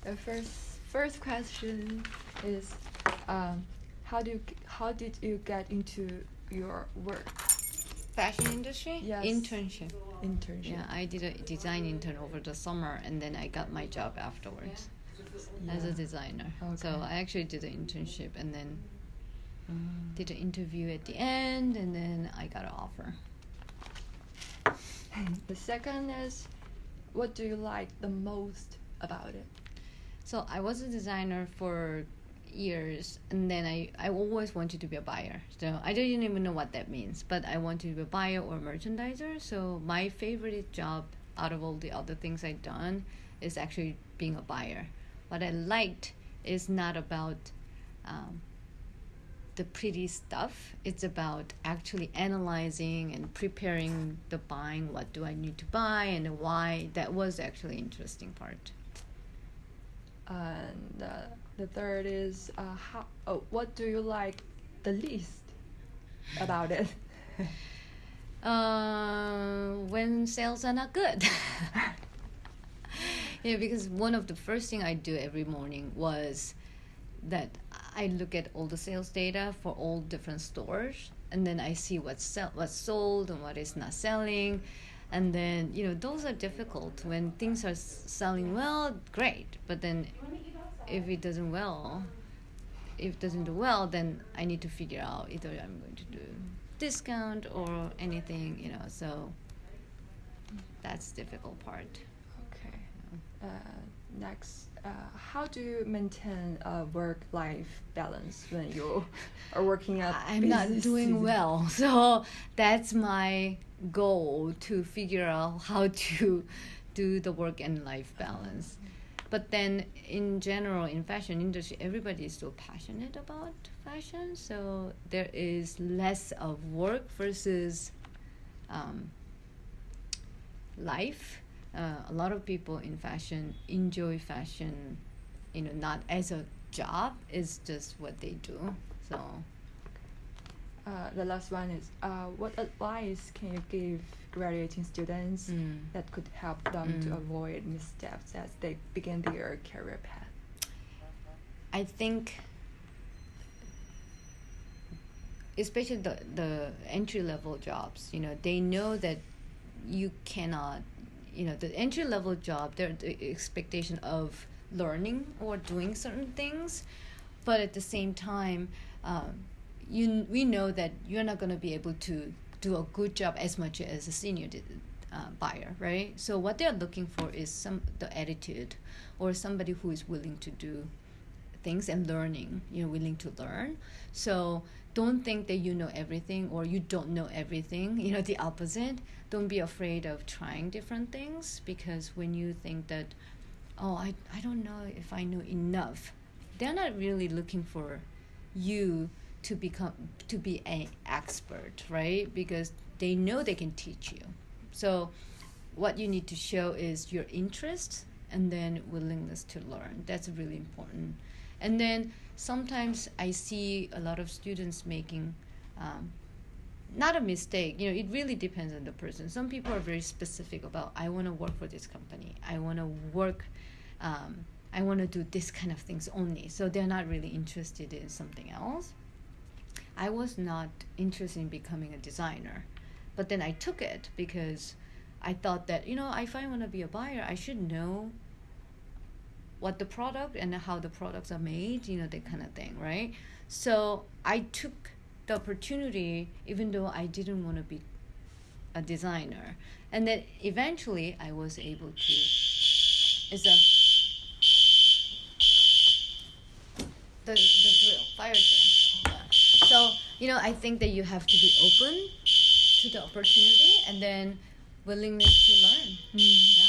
The first question is, how did you get into your work? Fashion industry? Yes. Internship. Internship. Yeah, I did a design intern over the summer, and then I got my job afterwards as a designer. Okay. So I actually did an internship, and then did an interview at the end, and then I got an offer. The second is, what do you like the most about it? So I was a designer for years, and then I always wanted to be a buyer. So I didn't even know what that means, but I wanted to be a buyer or merchandiser. So my favorite job out of all the other things I've done is actually being a buyer. What I liked is not about the pretty stuff. It's about actually analyzing and preparing the buying. What do I need to buy and why? That was actually interesting part. And the third is, what do you like the least about it? When sales are not good. Yeah, because one of the first thing I do every morning was that I look at all the sales data for all different stores, and then I see what's sold and what is not selling. And then, those are difficult. When things are selling well, great. But then if it doesn't do well, then I need to figure out either I'm going to do discount or anything, so that's the difficult part. Okay. Next, how do you maintain a work-life balance when you are working at I'm not doing well, so that's my goal, to figure out how to do the work and life balance. But then in general, in fashion industry, everybody is so passionate about fashion, so there is less of work versus life. A lot of people in fashion enjoy fashion, not as a job, it's just what they do. So the last one is, what advice can you give graduating students that could help them to avoid missteps as they begin their career path? I think especially the entry-level jobs, they know that you cannot, the entry-level job, there's the expectation of learning or doing certain things, but at the same time, we know that you're not going to be able to do a good job as much as a senior buyer, right? So what they're looking for is the attitude, or somebody who is willing to do things and learning, willing to learn. So don't think that you know everything or you don't know everything, the opposite. Don't be afraid of trying different things, because when you think that, I don't know if I know enough, they're not really looking for you to be an expert, right? Because they know they can teach you. So what you need to show is your interest and then willingness to learn. That's really important. And then sometimes I see a lot of students making not a mistake. It really depends on the person. Some people are very specific about, I want to work for this company. I want to work, I want to do this kind of things only. So they're not really interested in something else. I was not interested in becoming a designer, but then I took it because I thought that, if I want to be a buyer, I should know what the product and how the products are made, that kind of thing, right? So I took the opportunity, even though I didn't want to be a designer. And then eventually I was able to, the drill, fire drill. So, I think that you have to be open to the opportunity and then willingness to learn. Yeah.